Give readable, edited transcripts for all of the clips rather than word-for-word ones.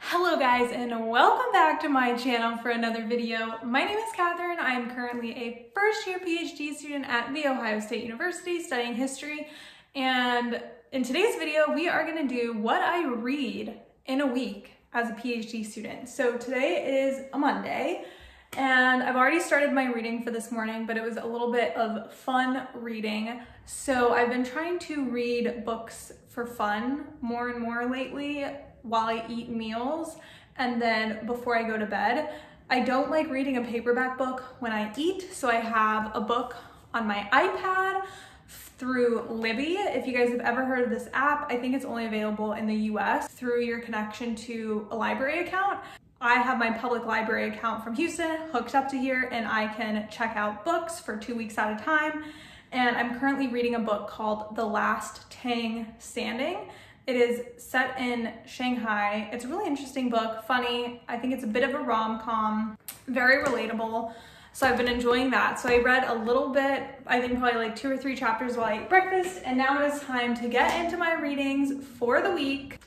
Hello guys, and welcome back to my channel for another video. My name is Catherine. I am currently a first-year PhD student at The Ohio State University studying history, and in today's video we are going to do what I read in a week as a PhD student. So today is a Monday and I've already started my reading for this morning, but it was a little bit of fun reading. So I've been trying to read books for fun more and more lately while I eat meals and then before I go to bed. I don't like reading a paperback book when I eat, so I have a book on my iPad through Libby. If you guys have ever heard of this app, I think it's only available in the US through your connection to a library account. I have my public library account from Houston hooked up to here, and I can check out books for 2 weeks at a time. And I'm currently reading a book called The Last Tang Standing. It is set in Shanghai. It's a really interesting book, funny. I think it's a bit of a rom-com, very relatable. So I've been enjoying that. So I read a little bit, I think probably like 2 or 3 chapters while I ate breakfast, and now it is time to get into my readings for the week.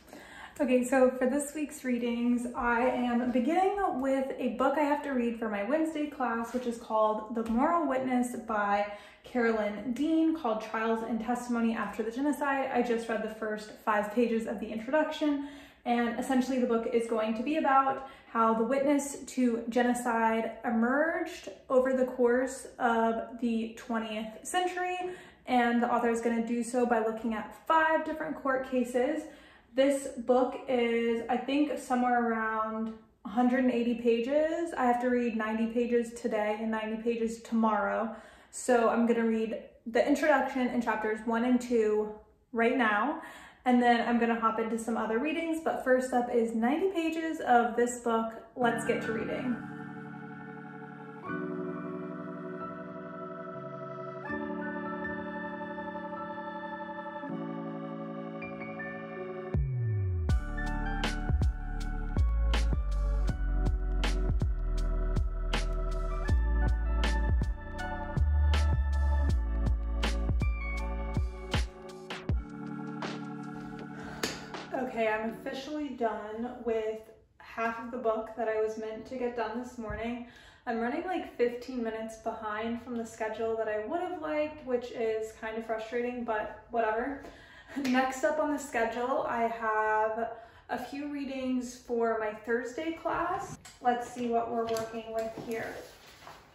Okay, so for this week's readings, I am beginning with a book I have to read for my Wednesday class, which is called The Moral Witness by Carolyn Dean, called Trials and Testimony After the Genocide. I just read the first 5 pages of the introduction, and essentially the book is going to be about how the witness to genocide emerged over the course of the 20th century, and the author is going to do so by looking at 5 different court cases. This book is, I think, somewhere around 180 pages. I have to read 90 pages today and 90 pages tomorrow. So I'm gonna read the introduction in chapters 1 and 2 right now, and then I'm gonna hop into some other readings. But first up is 90 pages of this book. Let's get to reading. Okay, I'm officially done with half of the book that I was meant to get done this morning. I'm running like 15 minutes behind from the schedule that I would have liked, which is kind of frustrating, but whatever. Next up on the schedule, I have a few readings for my Thursday class. Let's see what we're working with here.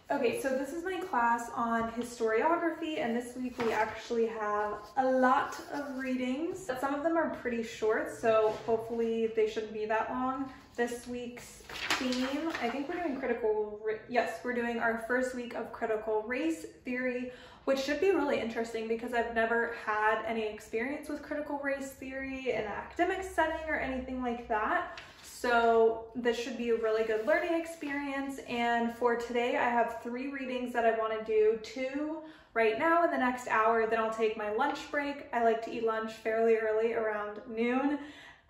Okay, so this is my class on historiography, and this week we actually have a lot of readings. Some of them are pretty short, so hopefully they shouldn't be that long. This week's theme, I think we're doing we're doing our first week of critical race theory, which should be really interesting because I've never had any experience with critical race theory in an academic setting or anything like that. So this should be a really good learning experience. And for today, I have 3 readings that I want to do, 2 right now in the next hour. Then I'll take my lunch break. I like to eat lunch fairly early, around noon.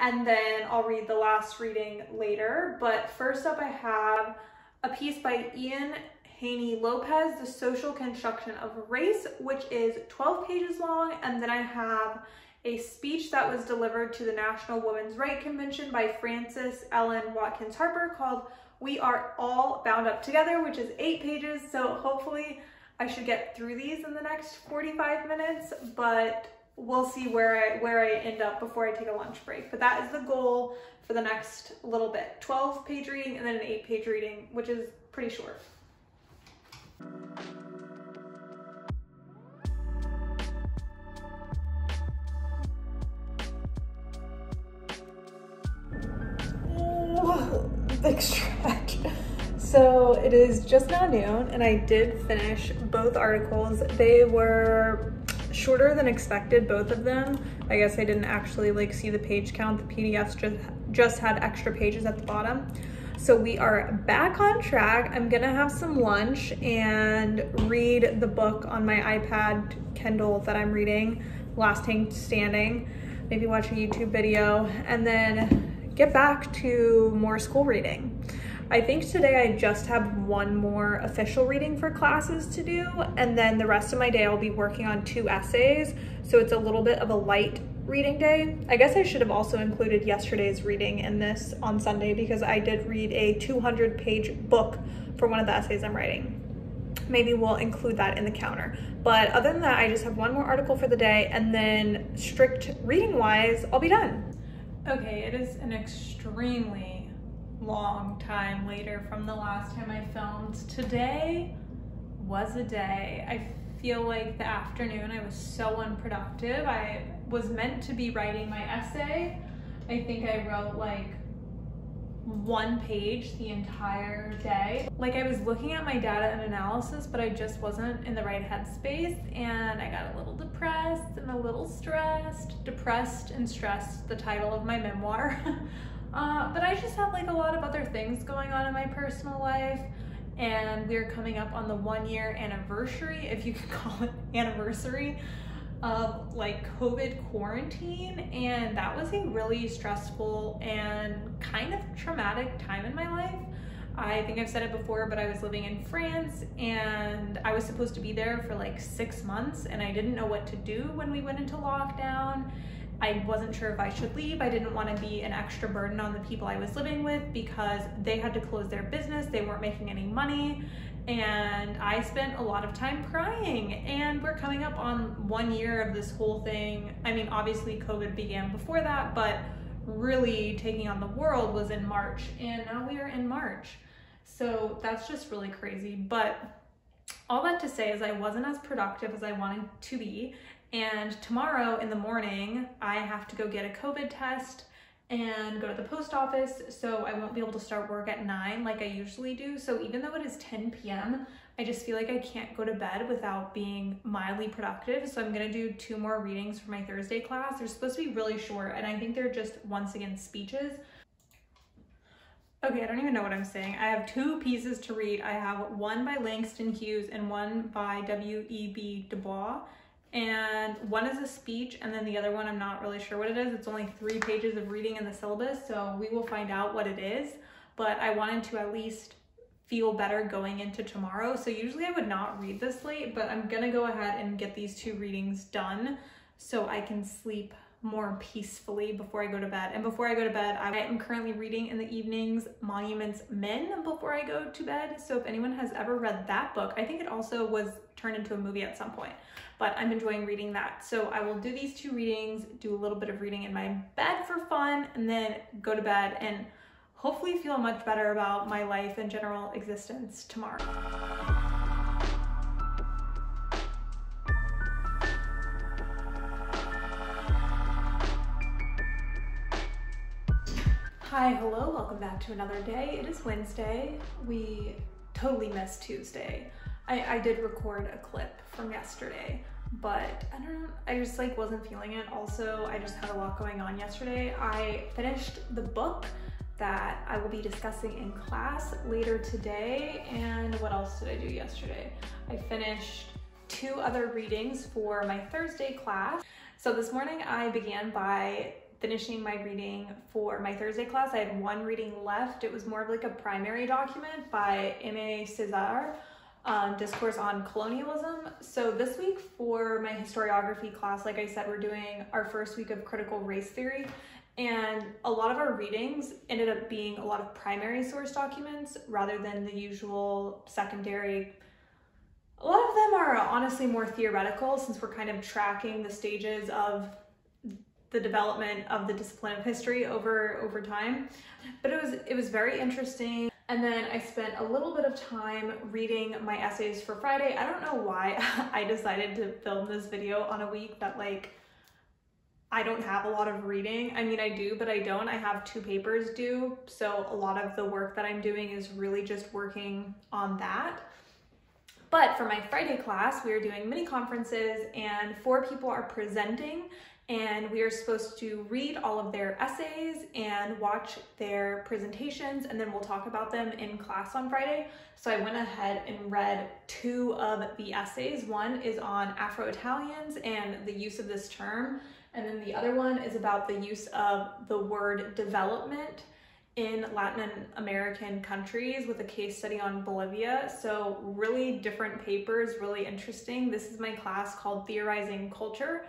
And then I'll read the last reading later. But first up, I have a piece by Ian Haney Lopez, The Social Construction of Race, which is 12 pages long. And then I have a speech that was delivered to the National Women's Rights Convention by Frances Ellen Watkins Harper called We Are All Bound Up Together, which is 8 pages. So hopefully I should get through these in the next 45 minutes, but we'll see where I end up before I take a lunch break. But that is the goal for the next little bit. 12-page reading and then an 8-page reading, which is pretty short. Big stretch. So it is just now noon, and I did finish both articles. They were shorter than expected, both of them. I guess I didn't actually like see the page count. The PDFs just had extra pages at the bottom. So we are back on track. I'm gonna have some lunch and read the book on my iPad Kindle that I'm reading, Last Tang Standing, maybe watch a YouTube video, and then get back to more school reading. I think today I just have one more official reading for classes to do, and then the rest of my day I'll be working on 2 essays, so it's a little bit of a light reading day. I guess I should have also included yesterday's reading in this on Sunday because I did read a 200-page book for one of the essays I'm writing. Maybe we'll include that in the counter. But other than that, I just have one more article for the day, and then strict reading wise, I'll be done. Okay, it is an extremely long time later from the last time I filmed. Today was a day. I feel like the afternoon I was so unproductive. I was meant to be writing my essay. I think I wrote like 1 page the entire day. Like, I was looking at my data and analysis, but I just wasn't in the right headspace, and I got a little depressed and a little stressed. Depressed and stressed, the title of my memoir. But I just have like a lot of other things going on in my personal life, and we're coming up on the 1-year anniversary, if you could call it anniversary, of like COVID quarantine, and that was a really stressful and kind of traumatic time in my life. I think I've said it before, but I was living in France and I was supposed to be there for like 6 months, and I didn't know what to do when we went into lockdown. I wasn't sure if I should leave. I didn't want to be an extra burden on the people I was living with because they had to close their business, they weren't making any money, and I spent a lot of time crying. And we're coming up on 1 year of this whole thing. I mean, obviously COVID began before that, but really taking on the world was in March, and now we are in March. So that's just really crazy. But all that to say is I wasn't as productive as I wanted to be. And tomorrow in the morning, I have to go get a COVID test and go to the post office, so I won't be able to start work at 9 like I usually do. So even though it is 10 p.m., I just feel like I can't go to bed without being mildly productive. So I'm gonna do 2 more readings for my Thursday class. They're supposed to be really short, and I think they're just, once again, speeches. Okay, I don't even know what I'm saying. I have 2 pieces to read. I have one by Langston Hughes and one by W.E.B. Du Bois. And one is a speech, and then the other one I'm not really sure what it is. It's only 3 pages of reading in the syllabus, so we will find out what it is. But I wanted to at least feel better going into tomorrow. So usually I would not read this late, but I'm gonna go ahead and get these 2 readings done so I can sleep more peacefully before I go to bed. And before I go to bed, I am currently reading in the evenings Monuments Men before I go to bed. So if anyone has ever read that book, I think it also was turned into a movie at some point, but I'm enjoying reading that. So I will do these 2 readings, do a little bit of reading in my bed for fun, and then go to bed and hopefully feel much better about my life and general existence tomorrow. Hi, hello, welcome back to another day. It is Wednesday. We totally missed Tuesday. I did record a clip from yesterday, but I don't know, I just like wasn't feeling it. Also, I just had a lot going on yesterday. I finished the book that I will be discussing in class later today. And what else did I do yesterday? I finished 2 other readings for my Thursday class. So this morning I began by finishing my reading for my Thursday class. I had 1 reading left. It was more of like a primary document by Aimé Césaire, Discourse on Colonialism. So this week for my historiography class, like I said, we're doing our first week of critical race theory, and a lot of our readings ended up being a lot of primary source documents rather than the usual secondary. A lot of them are honestly more theoretical, since we're kind of tracking the stages of the development of the discipline of history over time. But it was very interesting. And then I spent a little bit of time reading my essays for Friday. I don't know why I decided to film this video on a week that like I don't have a lot of reading. I mean, I do, but I don't. I have 2 papers due, so a lot of the work that I'm doing is really just working on that. But for my Friday class, we are doing mini conferences, and 4 people are presenting, and we are supposed to read all of their essays and watch their presentations, and then we'll talk about them in class on Friday. So I went ahead and read 2 of the essays. One is on Afro-Italians and the use of this term, and then the other one is about the use of the word development in Latin American countries, with a case study on Bolivia. So really different papers, really interesting. This is my class called Theorizing Culture.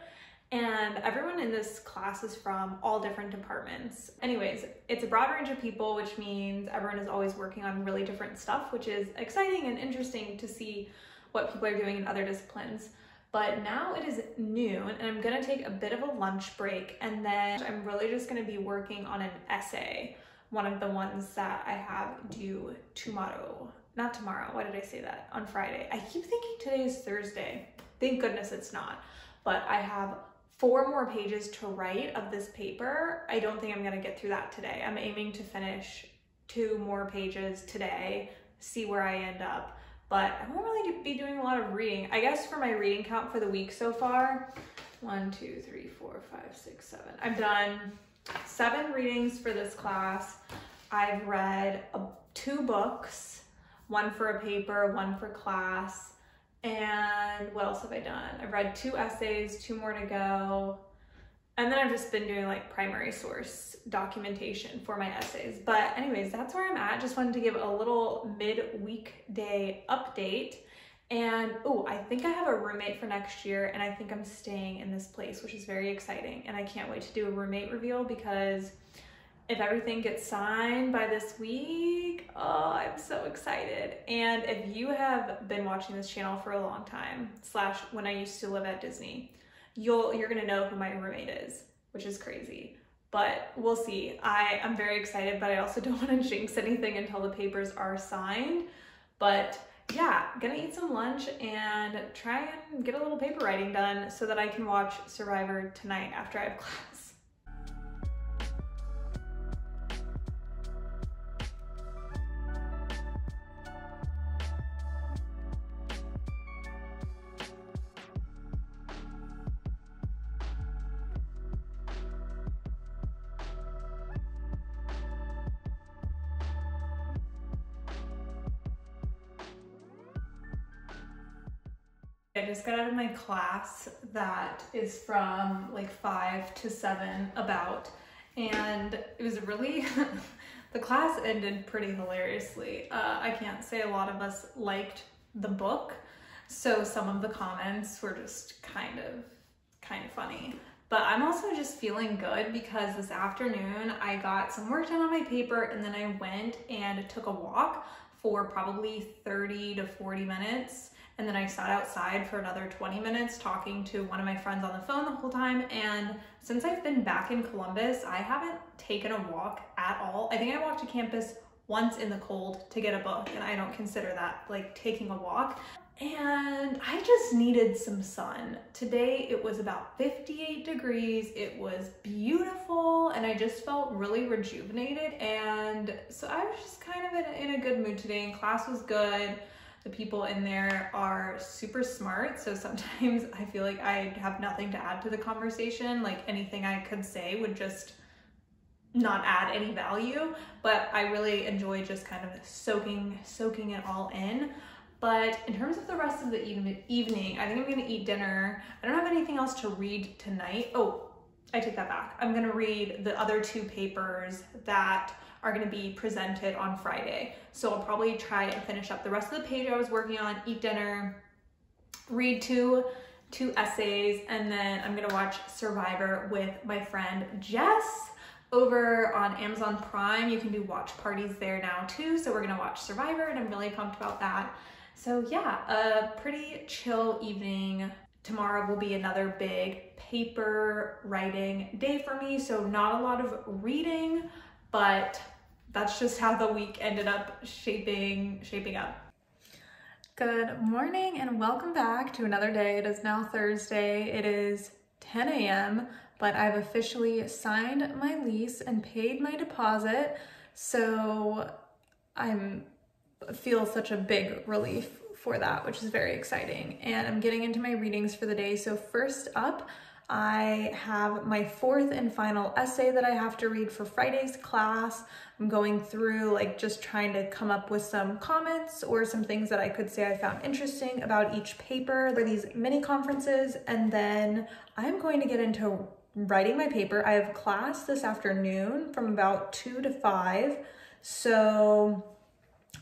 and everyone in this class is from all different departments. Anyways, it's a broad range of people, which means everyone is always working on really different stuff, which is exciting and interesting to see what people are doing in other disciplines. But now it is noon and I'm gonna take a bit of a lunch break, and then I'm really just gonna be working on an essay, one of the ones that I have due tomorrow. Not tomorrow, why did I say that? On Friday. I keep thinking today is Thursday. Thank goodness it's not. But I have 4 more pages to write of this paper. I don't think I'm gonna get through that today. I'm aiming to finish 2 more pages today, see where I end up. But I won't really be doing a lot of reading. I guess for my reading count for the week so far, 1, 2, 3, 4, 5, 6, 7. I've done 7 readings for this class. I've read 2 books, 1 for a paper, 1 for class. And what else have I done? I've read 2 essays, 2 more to go. And then I've just been doing like primary source documentation for my essays. But anyways, that's where I'm at. Just wanted to give a little mid-weekday update. And oh, I think I have a roommate for next year, and I think I'm staying in this place, which is very exciting. And I can't wait to do a roommate reveal, because if everything gets signed by this week, oh, I'm so excited. And if you have been watching this channel for a long time, / when I used to live at Disney, you're gonna know who my roommate is, which is crazy. But we'll see. I'm very excited, but I also don't want to jinx anything until the papers are signed. But yeah, gonna eat some lunch and try and get a little paper writing done so that I can watch Survivor tonight after I have class. I just got out of my class that is from like 5 to 7 about, and it was really, the class ended pretty hilariously. I can't say a lot of us liked the book, so some of the comments were just kind of funny. But I'm also just feeling good because this afternoon I got some work done on my paper, and then I went and took a walk for probably 30 to 40 minutes. And then I sat outside for another 20 minutes talking to one of my friends on the phone the whole time. And since I've been back in Columbus, I haven't taken a walk at all. I think I walked to campus once in the cold to get a book, and I don't consider that like taking a walk. And I just needed some sun. Today it was about 58 degrees. It was beautiful, and I just felt really rejuvenated. And so I was just kind of in a good mood today, and class was good. The people in there are super smart, so sometimes I feel like I have nothing to add to the conversation. Like anything I could say would just not add any value, but I really enjoy just kind of soaking it all in. But in terms of the rest of the evening, I think I'm gonna eat dinner. I don't have anything else to read tonight. Oh, I take that back. I'm gonna read the other 2 papers that are gonna be presented on Friday. So I'll probably try and finish up the rest of the page I was working on, eat dinner, read two essays, and then I'm gonna watch Survivor with my friend Jess over on Amazon Prime. You can do watch parties there now too. So we're gonna watch Survivor, and I'm really pumped about that. So yeah, a pretty chill evening. Tomorrow will be another big paper writing day for me. So not a lot of reading, but that's just how the week ended up shaping up. Good morning and welcome back to another day. It is now Thursday. It is 10 a.m., but I've officially signed my lease and paid my deposit. So I feel such a big relief for that, which is very exciting. And I'm getting into my readings for the day. So first up, I have my 4th and final essay that I have to read for Friday's class. I'm going through like just trying to come up with some comments or some things that I could say I found interesting about each paper for these mini conferences. And then I'm going to get into writing my paper. I have class this afternoon from about 2 to 5. So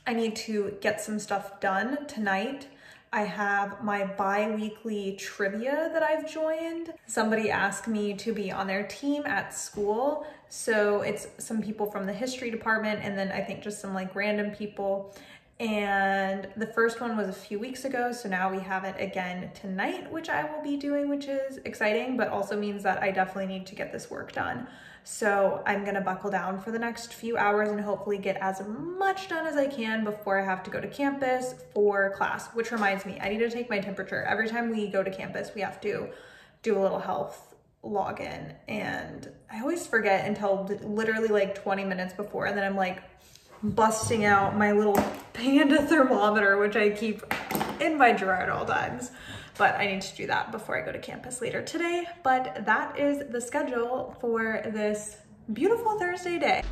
I need to get some stuff done tonight I have my bi-weekly trivia that I've joined. Somebody asked me to be on their team at school. So it's some people from the history department and then I think just some like random people. And the first one was a few weeks ago, so now we have it again tonight, which I will be doing, which is exciting, but also means that I definitely need to get this work done. So I'm gonna buckle down for the next few hours and hopefully get as much done as I can before I have to go to campus for class, which reminds me, I need to take my temperature. Every time we go to campus, we have to do a little health login, and I always forget until literally like 20 minutes before, and then I'm like, busting out my little panda thermometer, which I keep in my drawer at all times. But I need to do that before I go to campus later today. But that is the schedule for this beautiful Thursday day.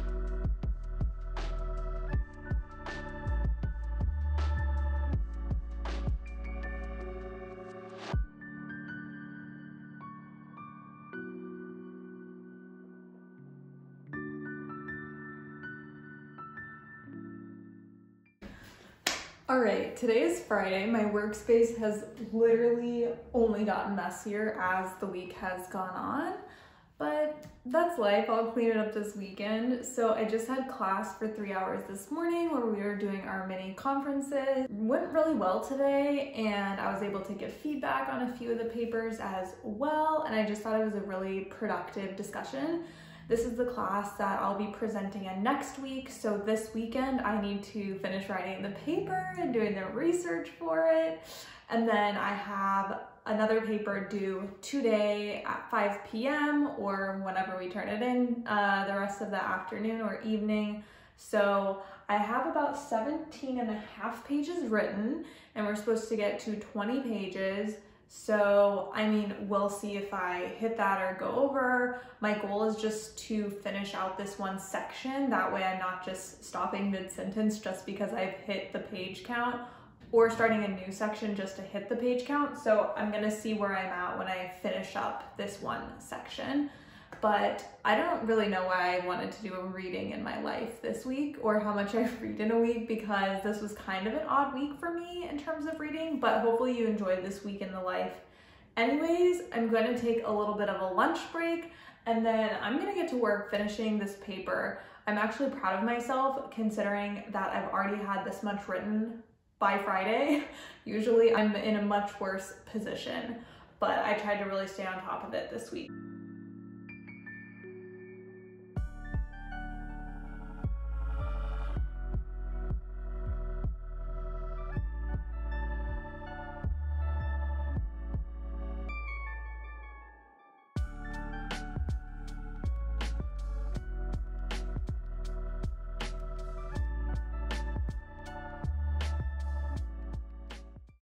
All right, today is Friday. My workspace has literally only gotten messier as the week has gone on, but that's life. I'll clean it up this weekend. So I just had class for 3 hours this morning where we were doing our mini conferences. It went really well today, and I was able to give feedback on a few of the papers as well, and I just thought it was a really productive discussion. This is the class that I'll be presenting in next week. So this weekend, I need to finish writing the paper and doing the research for it. And then I have another paper due today at 5 p.m. or whenever we turn it in, the rest of the afternoon or evening. So I have about 17 and a half pages written, and we're supposed to get to 20 pages. So, I mean, we'll see if I hit that or go over. My goal is just to finish out this one section. That way I'm not just stopping mid-sentence just because I've hit the page count, or starting a new section just to hit the page count. So I'm gonna see where I'm at when I finish up this one section. But I don't really know why I wanted to do a reading in my life this week, or how much I read in a week, because this was kind of an odd week for me in terms of reading, but hopefully you enjoyed this week in the life. Anyways, I'm going to take a little bit of a lunch break, and then I'm going to get to work finishing this paper. I'm actually proud of myself considering that I've already had this much written by Friday. Usually I'm in a much worse position, but I tried to really stay on top of it this week.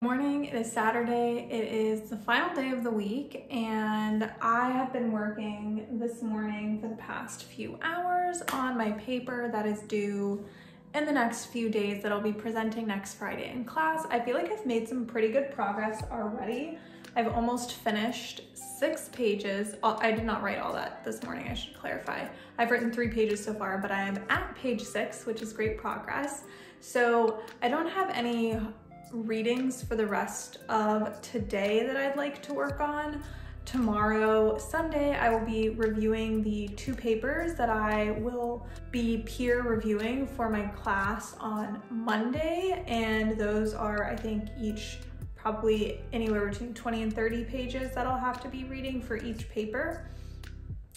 Morning, it is Saturday. It is the final day of the week, and I have been working this morning for the past few hours on my paper that is due in the next few days that I'll be presenting next Friday in class. I feel like I've made some pretty good progress already. I've almost finished 6 pages. I did not write all that this morning, I should clarify. I've written 3 pages so far, but I am at page 6, which is great progress. So I don't have any readings for the rest of today that I'd like to work on. Tomorrow, Sunday, I will be reviewing the 2 papers that I will be peer reviewing for my class on Monday, and those are, I think, each probably anywhere between 20 and 30 pages that I'll have to be reading for each paper.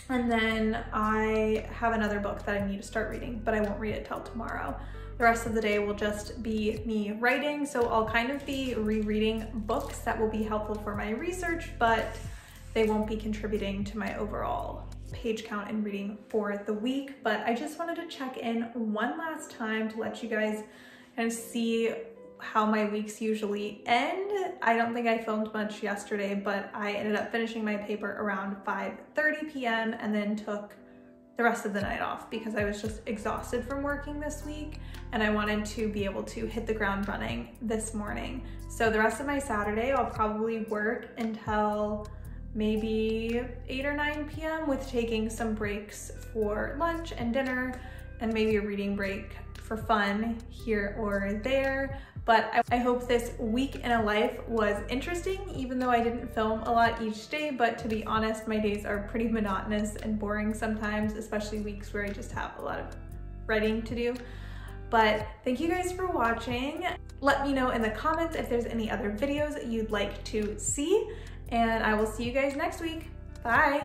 And then I have another book that I need to start reading, but I won't read it till tomorrow. The rest of the day will just be me writing, so I'll kind of be rereading books that will be helpful for my research, but they won't be contributing to my overall page count and reading for the week. But I just wanted to check in one last time to let you guys kind of see how my weeks usually end. I don't think I filmed much yesterday, but I ended up finishing my paper around 5:30 p.m. and then took the rest of the night off because I was just exhausted from working this week, and I wanted to be able to hit the ground running this morning. So the rest of my Saturday, I'll probably work until maybe 8 or 9 p.m. with taking some breaks for lunch and dinner, and maybe a reading break for fun here or there. But I hope this week in a life was interesting, even though I didn't film a lot each day. But to be honest, my days are pretty monotonous and boring sometimes, especially weeks where I just have a lot of writing to do. But thank you guys for watching. Let me know in the comments if there's any other videos you'd like to see, and I will see you guys next week. Bye.